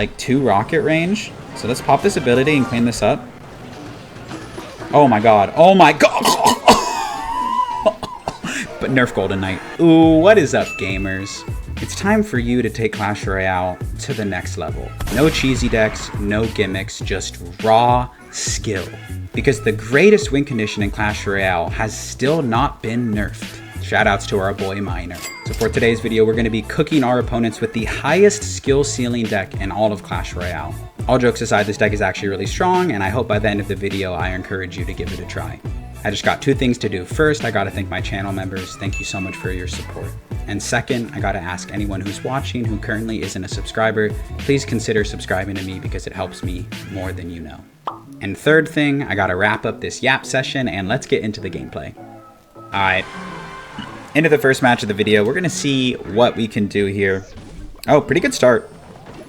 like 2 rocket range. So let's pop this ability and clean this up. Oh my god. Oh my god. But nerf Golden Knight. Ooh, what is up, gamers? It's time for you to take Clash Royale to the next level. No cheesy decks, no gimmicks, just raw skill. Because the greatest win condition in Clash Royale has still not been nerfed. Shoutouts to our boy Miner. So for today's video, we're going to be cooking our opponents with the highest skill ceiling deck in all of Clash Royale. All jokes aside, this deck is actually really strong, and I hope by the end of the video, I encourage you to give it a try. I just got 2 things to do. First, I got to thank my channel members. Thank you so much for your support. And second, I got to ask anyone who's watching who currently isn't a subscriber, please consider subscribing to me because it helps me more than you know. And third thing, I got to wrap up this yap session and let's get into the gameplay. All right. Into the first match of the video, we're going to see what we can do here. Oh, pretty good start.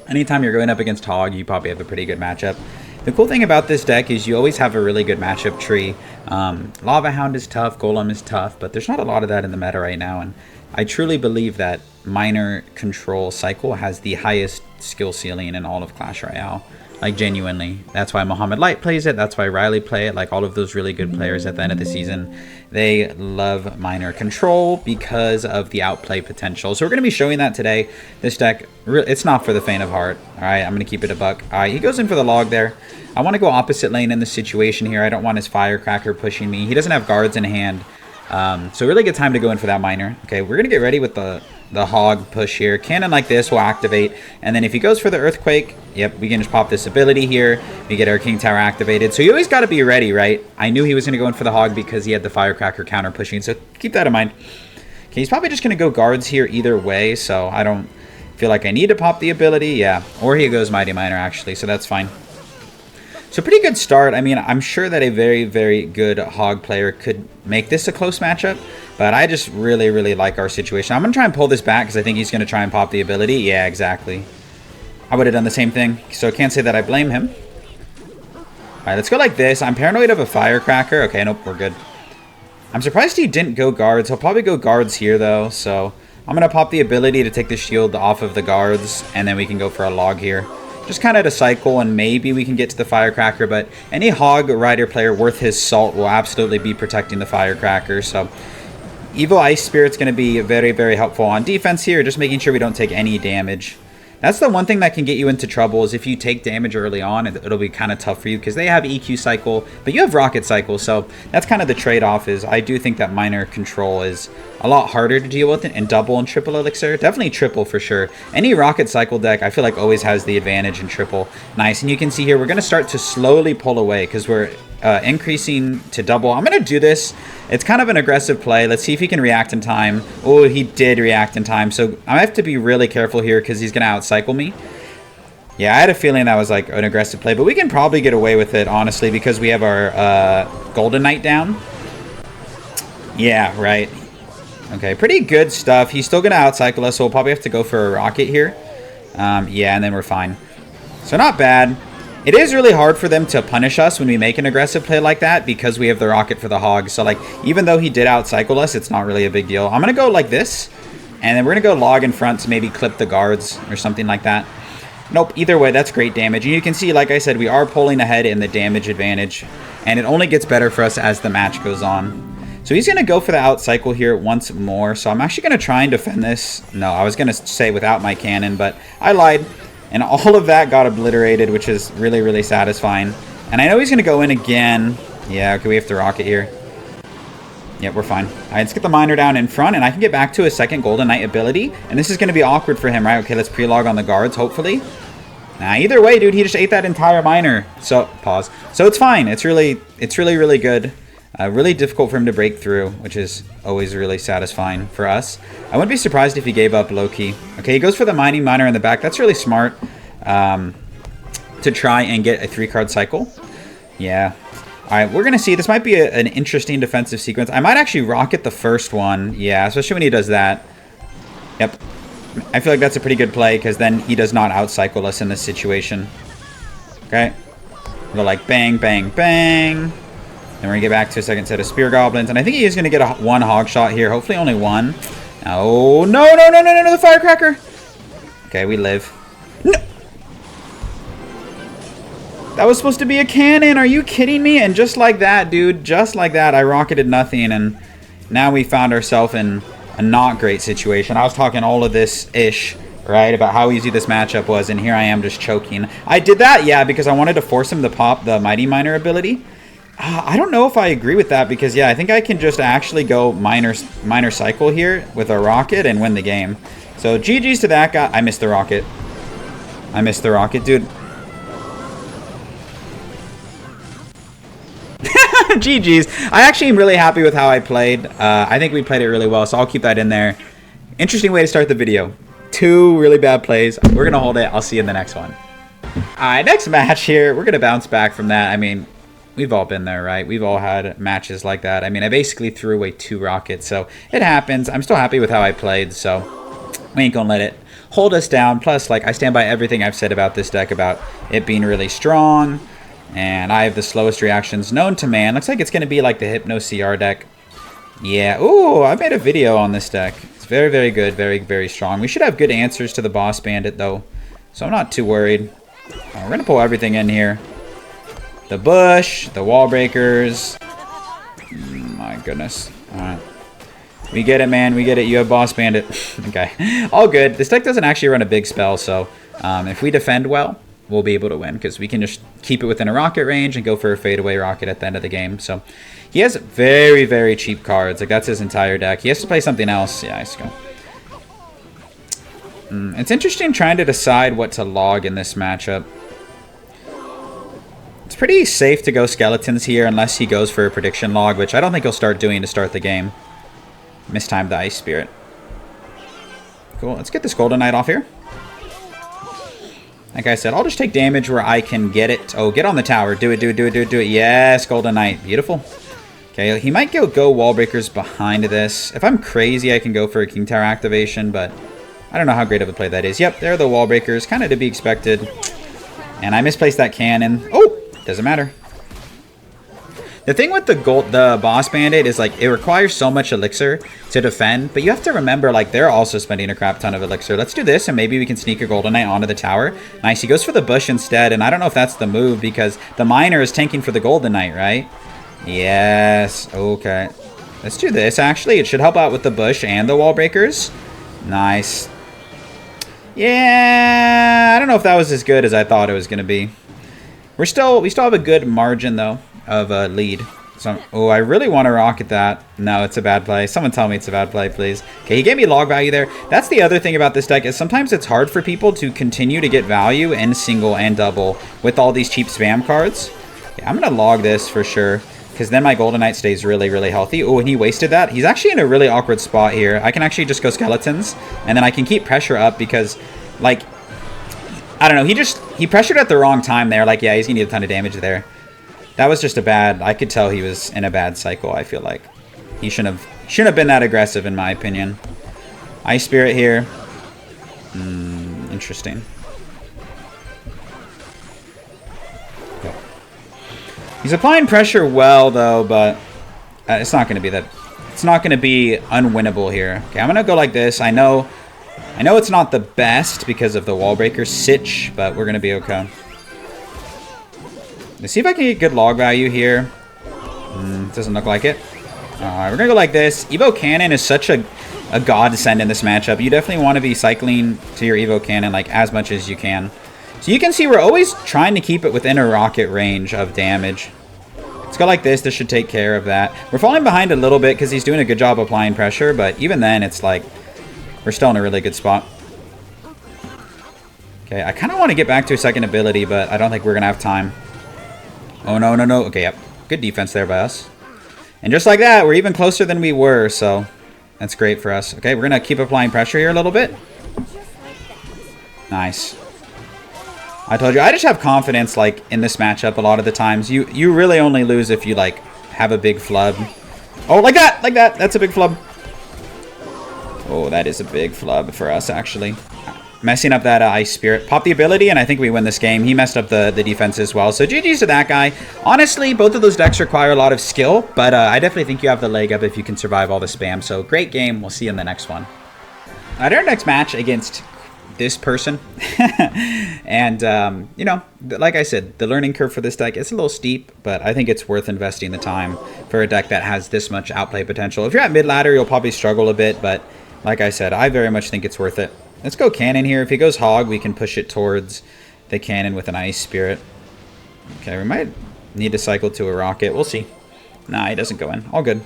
Anytime you're going up against Hog, you probably have a pretty good matchup. The cool thing about this deck is you always have a really good matchup tree. Lava Hound is tough, Golem is tough, but there's not a lot of that in the meta right now. And I truly believe that Miner Control Cycle has the highest skill ceiling in all of Clash Royale. Like, genuinely. That's why Mohamed Light plays it. That's why Riley play it. Like, all of those really good players at the end of the season, they love Miner Control because of the outplay potential. So we're going to be showing that today. This deck, it's not for the faint of heart. All right, I'm going to keep it a buck. All right, he goes in for the log there. I want to go opposite lane in this situation here. I don't want his Firecracker pushing me. He doesn't have guards in hand. So really good time to go in for that Miner. Okay, we're going to get ready with the Hog push here. Cannon like this will activate. And then if he goes for the Earthquake, yep, we can just pop this ability here. We get our King Tower activated. So you always got to be ready, right? I knew he was going to go in for the Hog because he had the Firecracker counter pushing. So keep that in mind. Okay, he's probably just going to go guards here either way. So I don't feel like I need to pop the ability. Yeah, or he goes Mighty Miner actually. So that's fine. So pretty good start. I mean, I'm sure that a very, very good Hog player could make this a close matchup, but I just really, really like our situation. I'm going to try and pull this back because I think he's going to try and pop the ability. Yeah, exactly. I would have done the same thing, so I can't say that I blame him. All right, let's go like this. I'm paranoid of a Firecracker. Okay, nope, we're good. I'm surprised he didn't go guards. He'll probably go guards here, though, so I'm going to pop the ability to take the shield off of the guards, and then we can go for a log here. Just kind of to cycle, and maybe we can get to the Firecracker, but any Hog Rider player worth his salt will absolutely be protecting the Firecracker. So Evil Ice Spirit's going to be very, very helpful on defense here, just making sure we don't take any damage. That's the one thing that can get you into trouble is if you take damage early on, it'll be kind of tough for you because they have EQ cycle, but you have rocket cycle. So that's kind of the trade-off is I do think that Miner Control is a lot harder to deal with in double and triple elixir. Definitely triple for sure. Any rocket cycle deck I feel like always has the advantage in triple. Nice. And you can see here we're going to start to slowly pull away because we're increasing to double. I'm going to do this. It's kind of an aggressive play. Let's see if he can react in time. Oh, he did react in time. So I have to be really careful here because he's going to outcycle me. Yeah, I had a feeling that was like an aggressive play, but we can probably get away with it, honestly, because we have our Golden Knight down. Yeah, right. Okay, pretty good stuff. He's still going to outcycle us, so we'll probably have to go for a rocket here. Yeah, and then we're fine. So not bad. It is really hard for them to punish us when we make an aggressive play like that because we have the rocket for the Hog. So, like, even though he did outcycle us, it's not really a big deal. I'm going to go like this, and then we're going to go log in front to maybe clip the guards or something like that. Nope, either way, that's great damage. And you can see, like I said, we are pulling ahead in the damage advantage, and it only gets better for us as the match goes on. So he's going to go for the outcycle here once more. So I'm actually going to try and defend this. No, I was going to say without my cannon, but I lied. And all of that got obliterated, which is really, really satisfying. And I know he's going to go in again. Yeah, okay, we have to rocket here. Yep, we're fine. All right, let's get the Miner down in front, and I can get back to a second Golden Knight ability. And this is going to be awkward for him, right? Okay, let's pre-log on the guards, hopefully. Nah, either way, dude, he just ate that entire Miner. So, pause. So it's fine. It's really, really good. Really difficult for him to break through, which is always really satisfying for us. I wouldn't be surprised if he gave up low-key. Okay, he goes for the Mining Miner in the back. That's really smart to try and get a 3-card cycle. Yeah. All right, we're going to see. This might be an interesting defensive sequence. I might actually rocket the first one. Yeah, especially when he does that. Yep. I feel like that's a pretty good play because then he does not outcycle us in this situation. Okay. We'll go like bang, bang, bang. Then we're going to get back to a second set of Spear Goblins. And I think he is going to get one Hog shot here. Hopefully only one. Oh, no, the Firecracker. Okay, we live. No. That was supposed to be a cannon. Are you kidding me? And just like that, dude, just like that, I rocketed nothing. And now we found ourselves in a not great situation. I was talking all of this-ish, right, about how easy this matchup was. And here I am just choking. I did that, yeah, because I wanted to force him to pop the Mighty Miner ability. I don't know if I agree with that because, yeah, I think I can just actually go minor cycle here with a rocket and win the game. So GG's to that guy. I missed the rocket. I missed the rocket, dude. GG's. I actually am really happy with how I played. I think we played it really well, so I'll keep that in there. Interesting way to start the video. 2 really bad plays. We're going to hold it. I'll see you in the next one. All right, next match here. We're going to bounce back from that. I mean, we've all been there, right? We've all had matches like that. I mean, I basically threw away 2 rockets, so it happens. I'm still happy with how I played, so we ain't gonna let it hold us down. Plus, like, I stand by everything I've said about this deck, about it being really strong, and I have the slowest reactions known to man. Looks like it's gonna be like the Hypno CR deck. Yeah, ooh, I made a video on this deck. It's very, very good, very, very strong. We should have good answers to the Boss Bandit, though, so I'm not too worried. We're gonna pull everything in here. The bush, the wall breakers. My goodness. Alright. We get it, man. We get it. You have Boss Bandit. Okay. All good. This deck doesn't actually run a big spell, so if we defend well, we'll be able to win because we can just keep it within a rocket range and go for a fadeaway rocket at the end of the game. So he has very, very cheap cards. Like, that's his entire deck. He has to play something else. Yeah, let's go. It's interesting trying to decide what to log in this matchup. It's pretty safe to go skeletons here unless he goes for a prediction log, which I don't think he'll start doing to start the game. Mistimed the Ice Spirit. Cool, let's get this Golden Knight off here. Like I said, I'll just take damage where I can get it. Oh, get on the tower. Do it, do it, do it, do it, do it. Yes, Golden Knight. Beautiful. Okay, he might go wall breakers behind this. If I'm crazy, I can go for a King Tower activation, but I don't know how great of a play that is. Yep, there are the wall breakers. Kind of to be expected. And I misplaced that cannon. Oh! Doesn't matter. The thing with the Boss Bandit is, like, it requires so much elixir to defend, but you have to remember, like, they're also spending a crap ton of elixir. Let's do this, and maybe we can sneak a Golden Knight onto the tower. Nice, he goes for the bush instead, and I don't know if that's the move, because the Miner is tanking for the Golden Knight, right? Yes, okay. Let's do this, actually. It should help out with the bush and the wall breakers. Nice. Yeah, I don't know if that was as good as I thought it was going to be. We still have a good margin, though, of a lead. So, oh, I really want to rocket that. No, it's a bad play. Someone tell me it's a bad play, please. Okay, he gave me log value there. That's the other thing about this deck is sometimes it's hard for people to continue to get value in single and double with all these cheap spam cards. Okay, I'm going to log this for sure because then my Golden Knight stays really, really healthy. Oh, and he wasted that. He's actually in a really awkward spot here. I can actually just go skeletons, and then I can keep pressure up because, like, I don't know. He pressured at the wrong time there. Like, yeah, he's going to need a ton of damage there. That was just a bad... I could tell he was in a bad cycle, I feel like. He shouldn't have been that aggressive, in my opinion. Ice Spirit here. Interesting. Okay. He's applying pressure well, though, but it's not going to be that... It's not going to be unwinnable here. Okay, I'm going to go like this. I know it's not the best because of the wall breaker sitch, but we're going to be okay. Let's see if I can get good log value here. Doesn't look like it. Alright, we're going to go like this. Evo Cannon is such a godsend in this matchup. You definitely want to be cycling to your Evo Cannon like as much as you can. So you can see we're always trying to keep it within a rocket range of damage. Let's go like this. This should take care of that. We're falling behind a little bit because he's doing a good job applying pressure, but even then it's like we're still in a really good spot. Okay, I kind of want to get back to a second ability, but I don't think we're going to have time. Oh, no, no, no. Okay, yep. Good defense there by us. And just like that, we're even closer than we were, so that's great for us. Okay, we're going to keep applying pressure here a little bit. Nice. I told you, I just have confidence, like, in this matchup a lot of the times. You really only lose if you, like, have a big flub. Oh, like that! Like that! That's a big flub. Oh, that is a big flub for us, actually. Messing up that Ice Spirit. Pop the ability, and I think we win this game. He messed up the defense as well. So GG's to that guy. Honestly, both of those decks require a lot of skill, but I definitely think you have the leg up if you can survive all the spam. So great game. We'll see you in the next one. Our next match against this person. And, you know, like I said, the learning curve for this deck is a little steep, but I think it's worth investing the time for a deck that has this much outplay potential. If you're at mid-ladder, you'll probably struggle a bit, but like I said, I very much think it's worth it. Let's go cannon here. If he goes hog, we can push it towards the cannon with an ice spirit. Okay, we might need to cycle to a rocket. We'll see. Nah, he doesn't go in. All good.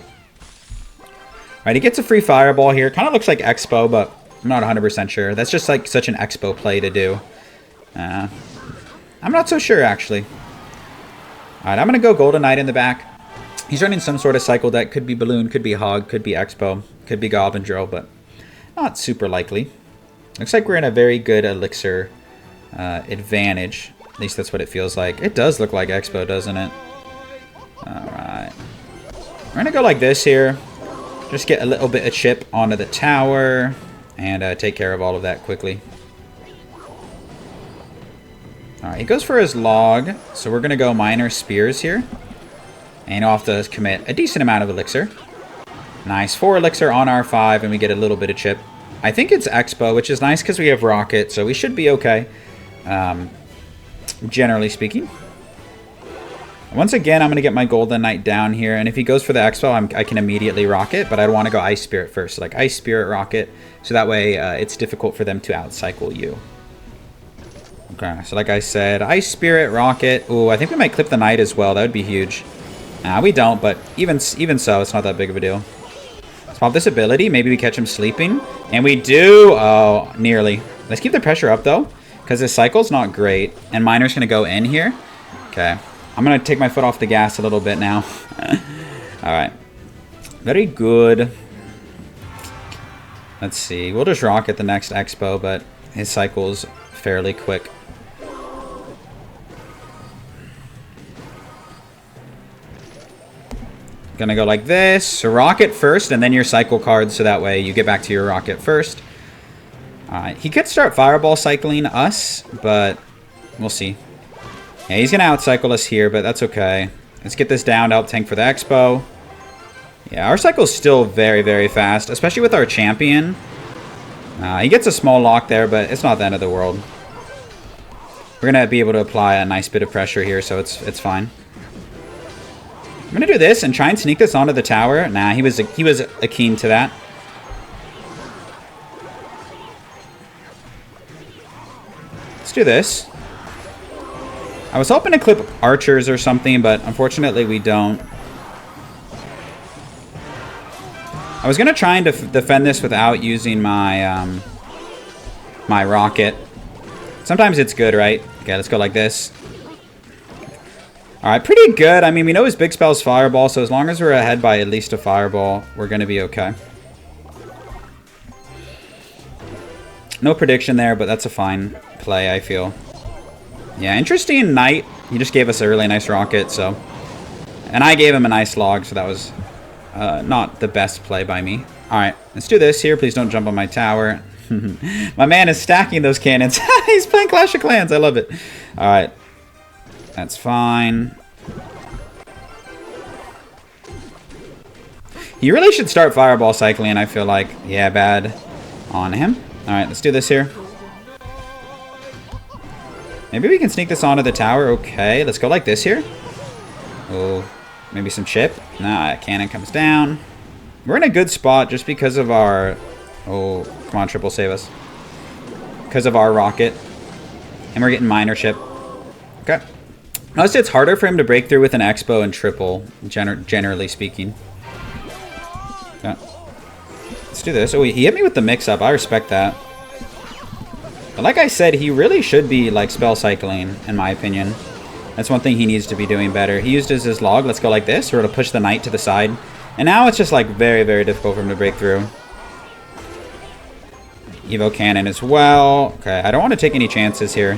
Alright, he gets a free fireball here. Kind of looks like Expo, but I'm not 100% sure. That's just like such an Expo play to do. I'm not so sure, actually. Alright, I'm going to go Golden Knight in the back. He's running some sort of cycle deck. Could be Balloon, could be Hog, could be Expo, could be Goblin Drill, but not super likely. Looks like we're in a very good Elixir advantage. At least that's what it feels like. It does look like Expo, doesn't it? Alright. We're going to go like this here. Just get a little bit of chip onto the tower and take care of all of that quickly. Alright, he goes for his log. So we're going to go Minor Spears here. And he'll have to commit a decent amount of Elixir. Nice. 4 Elixir on our 5 and we get a little bit of chip. I think it's Expo, which is nice because we have Rocket, so we should be okay. Generally speaking. Once again, I'm going to get my Golden Knight down here, and if he goes for the Expo, I can immediately Rocket, but I want to go Ice Spirit first. So like Ice Spirit, Rocket, so that way it's difficult for them to outcycle you. Okay, so like I said, Ice Spirit, Rocket. Ooh, I think we might clip the Knight as well. That would be huge. Nah, we don't, but even so, it's not that big of a deal. Let's pop this ability. Maybe we catch him sleeping. And we do. Oh, nearly. Let's keep the pressure up, though, because this cycle's not great. And Miner's going to go in here. Okay. I'm going to take my foot off the gas a little bit now. All right. Very good. Let's see. We'll just Rocket the next Expo, but his cycle's fairly quick. Gonna go like this. So Rocket first, and then your cycle card, so that way you get back to your Rocket first. He could start Fireball cycling us, but we'll see. Yeah, he's gonna outcycle us here, but that's okay. Let's get this down to help tank for the Expo. Yeah, our cycle's still very, very fast, especially with our champion. He gets a small lock there, but it's not the end of the world. We're gonna be able to apply a nice bit of pressure here, so it's fine. I'm gonna do this and try and sneak this onto the tower. Nah, he was keen to that. Let's do this. I was hoping to clip archers or something, but unfortunately we don't. I was gonna try and defend this without using my my Rocket. Sometimes it's good, right? Okay, let's go like this. Alright, pretty good. I mean, we know his big spell's Fireball, so as long as we're ahead by at least a Fireball, we're going to be okay. No prediction there, but that's a fine play, I feel. Yeah, interesting Knight. He just gave us a really nice Rocket, so... And I gave him a nice log, so that was not the best play by me. Alright, let's do this here. Please don't jump on my tower. My man is stacking those cannons. He's playing Clash of Clans. I love it. Alright. That's fine. He really should start Fireball cycling, I feel like. Yeah, bad on him. Alright, let's do this here. Maybe we can sneak this onto the tower. Okay, let's go like this here. Oh, maybe some chip. Nah, cannon comes down. We're in a good spot just because of our... Oh, come on, triple save us. Because of our Rocket. And we're getting minor chip. Okay. Notice it's harder for him to break through with an Expo and triple, generally speaking. Okay. Let's do this. Oh, he hit me with the mix-up. I respect that. But like I said, he really should be like spell cycling, in my opinion. That's one thing he needs to be doing better. He used his log. Let's go like this, or to push the Knight to the side. And now it's just like very, very difficult for him to break through. Evo Cannon as well. Okay, I don't want to take any chances here.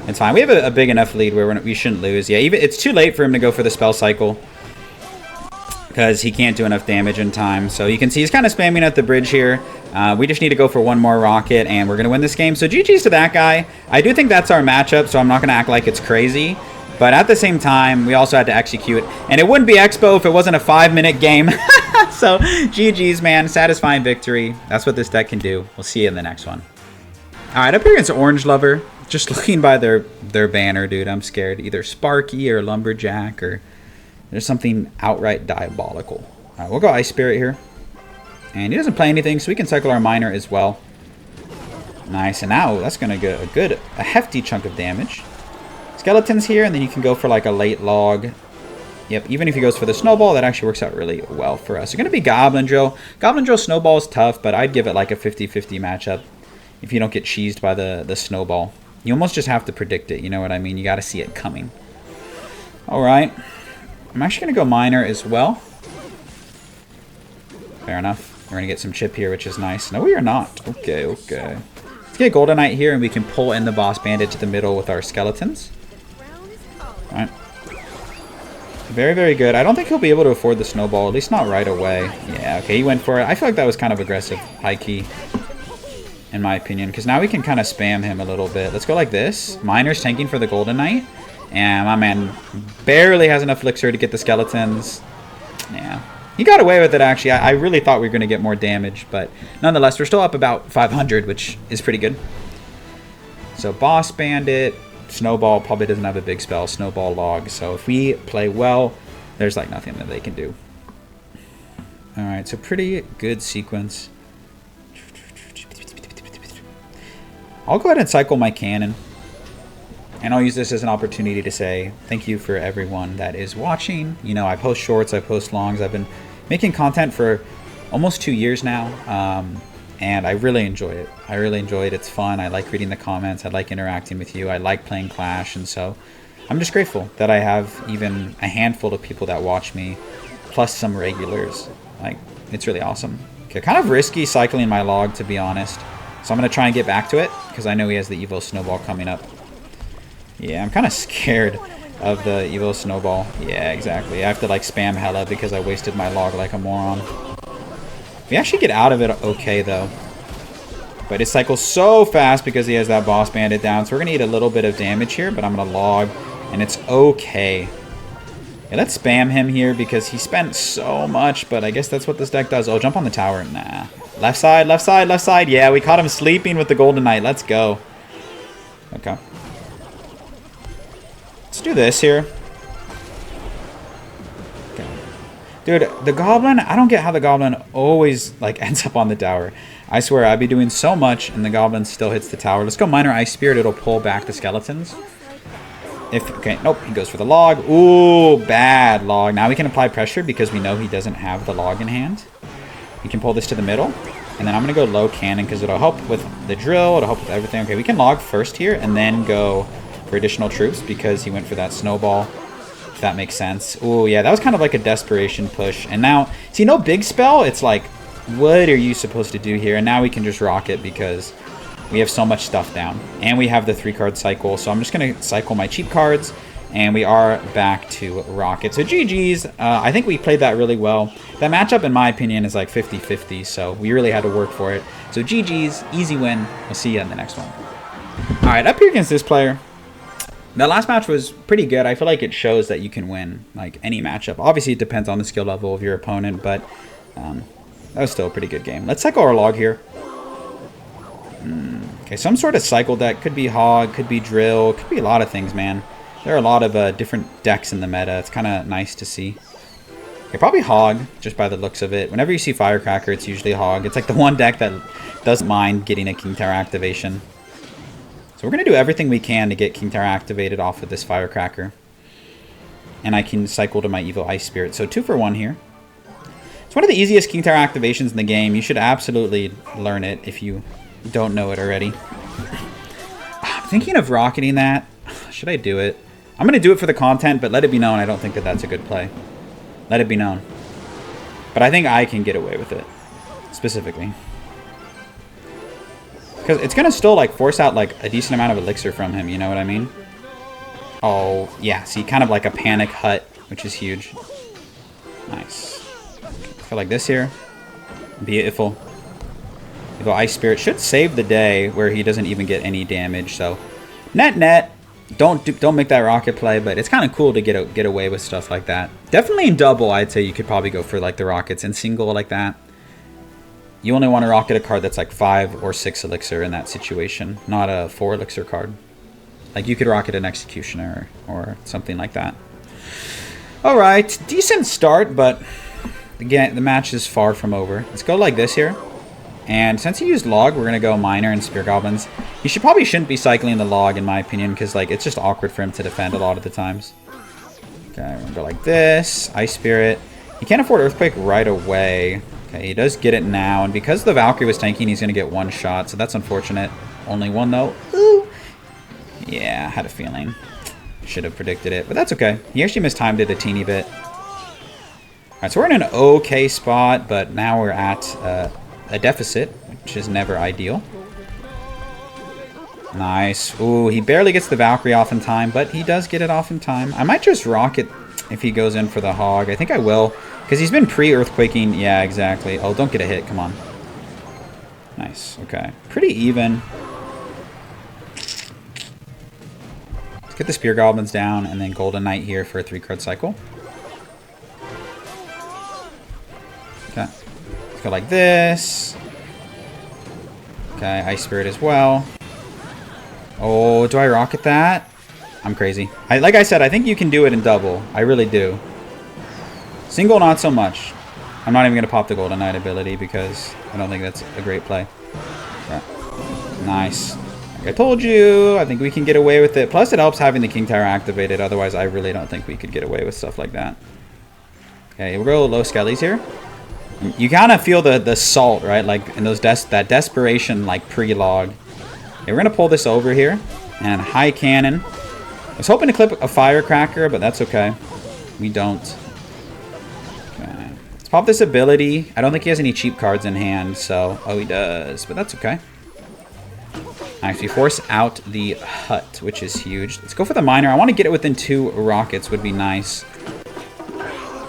It's fine. We have a big enough lead where we shouldn't lose. Yeah, even it's too late for him to go for the spell cycle because he can't do enough damage in time. So you can see he's kind of spamming at the bridge here. We just need to go for one more Rocket, and we're going to win this game. So GG's to that guy. I do think that's our matchup, so I'm not going to act like it's crazy. But at the same time, we also had to execute. And it wouldn't be Expo if it wasn't a 5-minute game. So, GG's, man. Satisfying victory. That's what this deck can do. We'll see you in the next one. Alright, up here against Orange Lover. Just looking by their banner, dude, I'm scared. Either Sparky or Lumberjack or there's something outright diabolical. Alright, we'll go Ice Spirit here. And he doesn't play anything, so we can cycle our Miner as well. Nice, and now that's going to get a hefty chunk of damage. Skeletons here, and then you can go for like a late log. Yep, even if he goes for the Snowball, that actually works out really well for us. It's going to be Goblin Drill. Goblin Drill Snowball is tough, but I'd give it like a 50-50 matchup if you don't get cheesed by the Snowball. You almost just have to predict it, you know what I mean? You got to see it coming. Alright, I'm actually going to go Miner as well. Fair enough. We're going to get some chip here, which is nice. No, we are not. Okay, okay. Let's get Golden Knight here, and we can pull in the Boss Bandit to the middle with our Skeletons. Alright. Very, very good. I don't think he'll be able to afford the Snowball, at least not right away. Yeah, okay, he went for it. I feel like that was kind of aggressive, high key, in my opinion, because now we can kind of spam him a little bit. Let's go like this. Miner's tanking for the Golden Knight, and my man barely has enough Elixir to get the Skeletons. Yeah. He got away with it, actually. I really thought we were going to get more damage, but nonetheless, we're still up about 500, which is pretty good. So Boss Bandit, Snowball probably doesn't have a big spell, Snowball Log. So if we play well, there's like nothing that they can do. All right, so pretty good sequence. I'll go ahead and cycle my cannon. And I'll use this as an opportunity to say thank you for everyone that is watching. You know, I post shorts, I post longs. I've been making content for almost 2 years now, and I really enjoy it. I really enjoy it. It's fun. I like reading the comments. I like interacting with you. I like playing Clash, and so I'm just grateful that I have even a handful of people that watch me, plus some regulars. Like, it's really awesome. Okay, kind of risky cycling my log, to be honest. So I'm going to try and get back to it, because I know he has the Evo Snowball coming up. Yeah, I'm kind of scared of the Evo Snowball. Yeah, exactly. I have to like spam hella because I wasted my log like a moron. We actually get out of it okay, though. But it cycles so fast because he has that Boss Bandit down. So we're going to eat a little bit of damage here, but I'm going to log, and it's okay. Yeah, let's spam him here because he spent so much, but I guess that's what this deck does. Oh, jump on the tower. Nah. Left side, left side, left side. Yeah, we caught him sleeping with the Golden Knight. Let's go. Okay. Let's do this here. Okay. Dude, the Goblin, I don't get how the Goblin always like ends up on the tower. I swear, I'd be doing so much and the Goblin still hits the tower. Let's go Miner Ice Spirit. It'll pull back the Skeletons. Okay, nope, he goes for the log. Ooh, bad log. Now we can apply pressure because we know he doesn't have the log in hand. We can pull this to the middle. And then I'm going to go low cannon because it'll help with the drill. It'll help with everything. Okay, we can log first here and then go for additional troops because he went for that snowball, if that makes sense. Oh yeah, that was kind of like a desperation push. And now, see, no big spell. It's like, what are you supposed to do here? And now we can just rock it because we have so much stuff down. And we have the 3-card cycle. So I'm just going to cycle my cheap cards. And we are back to rock it. So GG's. I think we played that really well. That matchup, in my opinion, is like 50-50. So we really had to work for it. So GG's. Easy win. We'll see you in the next one. All right, up here against this player. The last match was pretty good. I feel like it shows that you can win like any matchup. Obviously, it depends on the skill level of your opponent, but that was still a pretty good game. Let's cycle our log here. Okay, some sort of cycle deck. Could be Hog, could be Drill, could be a lot of things, man. There are a lot of different decks in the meta. It's kind of nice to see. Okay, probably Hog, just by the looks of it. Whenever you see Firecracker, it's usually Hog. It's like the one deck that doesn't mind getting a King Tower activation. So we're going to do everything we can to get King Tower activated off of this Firecracker. And I can cycle to my Evo Ice Spirit. So 2 for 1 here. It's one of the easiest King Tower activations in the game. You should absolutely learn it if you don't know it already. I'm thinking of rocketing that. Should I do it? I'm going to do it for the content, but let it be known I don't think that that's a good play. Let it be known. But I think I can get away with it. Specifically. Because it's going to still like force out like a decent amount of elixir from him, you know what I mean? Oh, yeah. See, kind of like a panic hut, which is huge. Nice. Go like this here. Beautiful. Evo Ice Spirit should save the day where he doesn't even get any damage. So, net. Don't make that rocket play, but it's kind of cool to get away with stuff like that. Definitely in double, I'd say you could probably go for like the rockets. In single like that, you only want to rocket a card that's like 5 or 6 elixir in that situation, not a 4 elixir card. Like you could rocket an executioner or something like that. All right, decent start, but again, the match is far from over. Let's go like this here. And since he used log, we're going to go miner and spear goblins. He shouldn't be cycling the log, in my opinion, because like it's just awkward for him to defend a lot of the times. Okay, we're going to go like this. Ice Spirit. He can't afford Earthquake right away. Okay, he does get it now. And because the Valkyrie was tanking, he's going to get one shot. So that's unfortunate. Only one, though. Ooh. Yeah, I had a feeling. Should have predicted it, but that's okay. He actually mistimed it a teeny bit. All right, so we're in an okay spot, but now we're at a deficit, which is never ideal. Nice. Ooh, he barely gets the Valkyrie off in time, but he does get it off in time. I might just rocket if he goes in for the hog. I think I will, because he's been pre-earthquaking. Yeah, exactly. Oh, don't get a hit. Come on. Nice. Okay. Pretty even. Let's get the Spear Goblins down, and then Golden Knight here for a 3-card cycle. Okay. Let's go like this. Okay, Ice Spirit as well. Oh, do I rocket that? I'm crazy. Like I said, I think you can do it in double. I really do. Single, not so much. I'm not even going to pop the Golden Knight ability because I don't think that's a great play. Okay. Nice. Like I told you, I think we can get away with it. Plus, it helps having the King Tower activated. Otherwise, I really don't think we could get away with stuff like that. Okay, we'll go low skellies here. You kind of feel the salt, right? Like in those that desperation, like pre-log. Okay, we're gonna pull this over here and high cannon. I was hoping to clip a firecracker, but that's okay. We don't. Okay. Let's pop this ability. I don't think he has any cheap cards in hand, so oh, he does, but that's okay. Nice. We force out the hut, which is huge. Let's go for the miner. I want to get it within 2 rockets. Would be nice.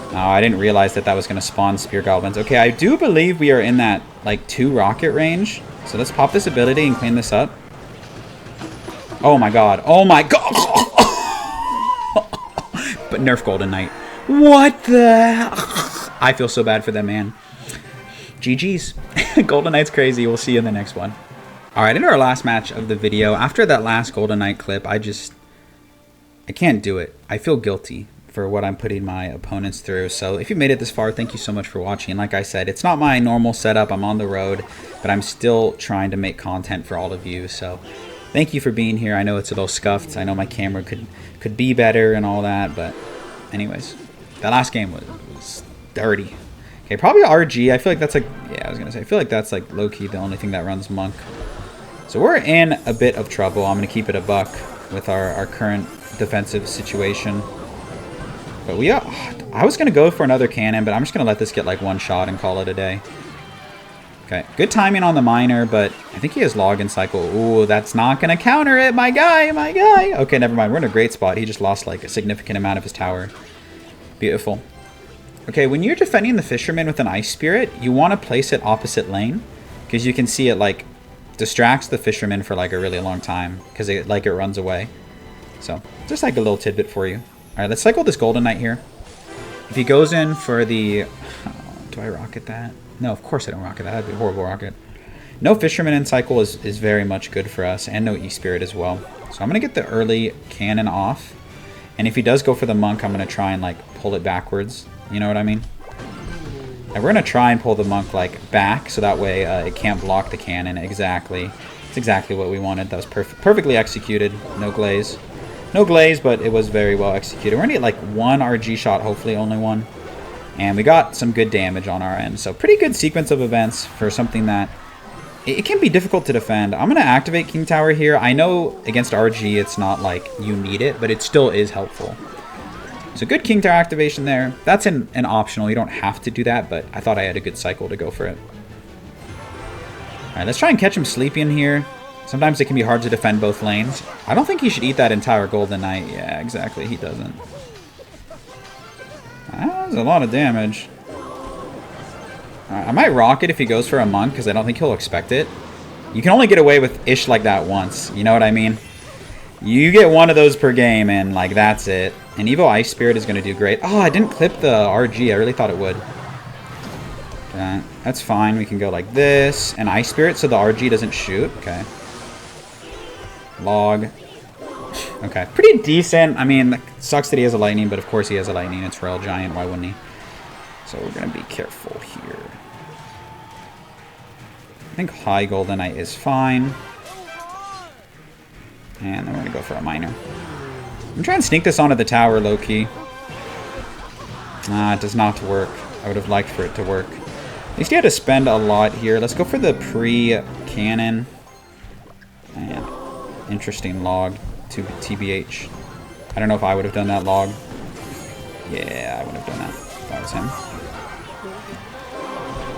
Oh, I didn't realize that was going to spawn Spear Goblins. Okay, I do believe we are in that, like, 2 rocket range. So let's pop this ability and clean this up. Oh my god. Oh my god! But nerf Golden Knight. What the... I feel so bad for that man. GG's. Golden Knight's crazy. We'll see you in the next one. Alright, in our last match of the video, after that last Golden Knight clip, I can't do it. I feel guilty for what I'm putting my opponents through. So if you made it this far, thank you so much for watching. Like I said, it's not my normal setup. I'm on the road, but I'm still trying to make content for all of you. So thank you for being here. I know it's a little scuffed. I know my camera could be better and all that, but anyways, that last game was dirty. Okay, probably RG. I feel like that's like, yeah, I was gonna say, I feel like that's like low-key the only thing that runs Monk. So we're in a bit of trouble. I'm gonna keep it a buck with our current defensive situation. But I was going to go for another cannon, but I'm just going to let this get like 1 shot and call it a day. Okay, good timing on the miner, but I think he has log and cycle. Ooh, that's not going to counter it, my guy, my guy. Okay, never mind. We're in a great spot. He just lost like a significant amount of his tower. Beautiful. Okay, when you're defending the Fisherman with an Ice Spirit, you want to place it opposite lane because you can see it like distracts the Fisherman for like a really long time because it runs away. So just like a little tidbit for you. All right, let's cycle this Golden Knight here. If he goes in for the... Oh, do I rocket that? No, of course I don't rocket that. That'd be a horrible rocket. No Fisherman in cycle is very much good for us, and no E-Spirit as well. So I'm going to get the early cannon off. And if he does go for the Monk, I'm going to try and like pull it backwards. You know what I mean? And we're going to try and pull the Monk like back, so that way it can't block the cannon. Exactly. It's exactly what we wanted. That was perfectly executed. No glaze. No glaze, but it was very well executed. We're going to get like 1 RG shot, hopefully only 1. And we got some good damage on our end. So pretty good sequence of events for something that... It can be difficult to defend. I'm going to activate King Tower here. I know against RG it's not like you need it, but it still is helpful. So good King Tower activation there. That's an optional. You don't have to do that, but I thought I had a good cycle to go for it. Alright, let's try and catch him sleeping here. Sometimes it can be hard to defend both lanes. I don't think he should eat that entire Golden Knight. Yeah, exactly. He doesn't. That was a lot of damage. I might rock it if he goes for a Monk, because I don't think he'll expect it. You can only get away with ish like that once. You know what I mean? You get one of those per game, and like that's it. And Evo Ice Spirit is going to do great. Oh, I didn't clip the RG. I really thought it would. Okay, that's fine. We can go like this. And Ice Spirit so the RG doesn't shoot. Okay. Log. Okay, pretty decent. I mean, it sucks that he has a lightning, but of course he has a lightning. It's Royal Giant. Why wouldn't he? So we're going to be careful here. I think High Golden Knight is fine. And then we're going to go for a Miner. I'm trying to sneak this onto the tower low-key. It does not work. I would have liked for it to work. At least you had to spend a lot here. Let's go for the pre-cannon. And interesting log to TBH. I don't know if I would have done that log. Yeah, I would have done that if that was him.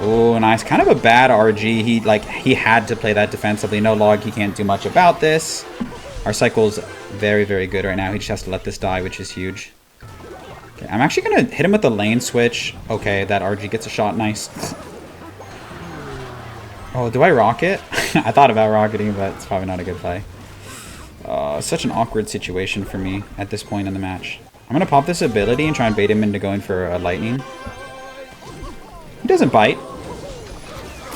Oh, nice. Kind of a bad RG. He had to play that defensively. No log. He can't do much about this. Our cycle's very, very good right now. He just has to let this die, which is huge. Okay, I'm actually going to hit him with the lane switch. Okay, that RG gets a shot. Nice. Oh, do I rocket? I thought about rocketing, but it's probably not a good play. Such an awkward situation for me at this point in the match. I'm going to pop this ability and try and bait him into going for a lightning. He doesn't bite.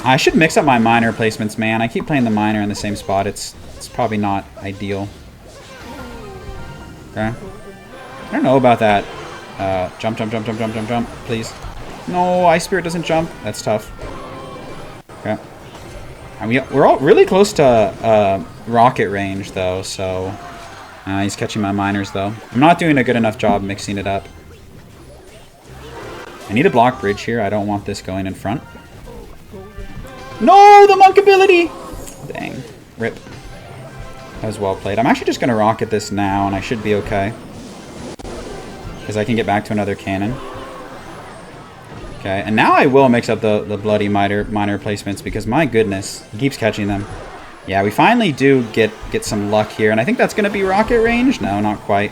I should mix up my miner placements, man. I keep playing the miner in the same spot. It's probably not ideal. Okay. I don't know about that. Jump, jump, jump, jump, jump, jump, jump, please. No, Ice Spirit doesn't jump. That's tough. Okay. I mean, we're all really close to rocket range, though, so... he's catching my miners, though. I'm not doing a good enough job mixing it up. I need a block bridge here. I don't want this going in front. No, the monk ability! Dang. Rip. That was well played. I'm actually just going to rocket this now, and I should be okay. Because I can get back to another cannon. Okay, and now I will mix up the bloody miner placements, because my goodness, he keeps catching them. Yeah, we finally do get some luck here, and I think that's going to be rocket range. No, not quite.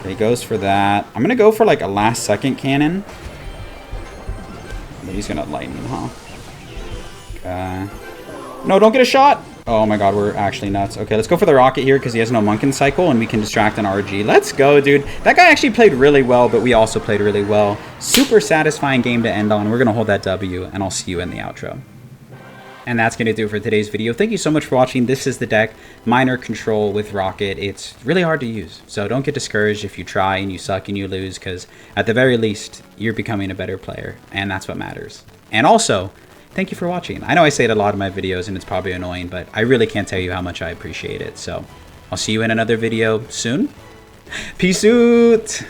Okay, he goes for that. I'm going to go for like a last second cannon. But he's going to lightning, huh? Okay. No, don't get a shot! Oh my god, we're actually nuts. Okay, let's go for the rocket here because he has no Munkin cycle and we can distract an RG. Let's go, dude. That guy actually played really well, but we also played really well. Super satisfying game to end on. We're going to hold that W, and I'll see you in the outro. And that's going to do it for today's video. Thank you so much for watching. This is the deck, Miner Control with Rocket. It's really hard to use, so don't get discouraged if you try and you suck and you lose, because at the very least, you're becoming a better player, and that's what matters. And also, thank you for watching. I know I say it a lot in my videos, and it's probably annoying, but I really can't tell you how much I appreciate it. So I'll see you in another video soon. Peace out!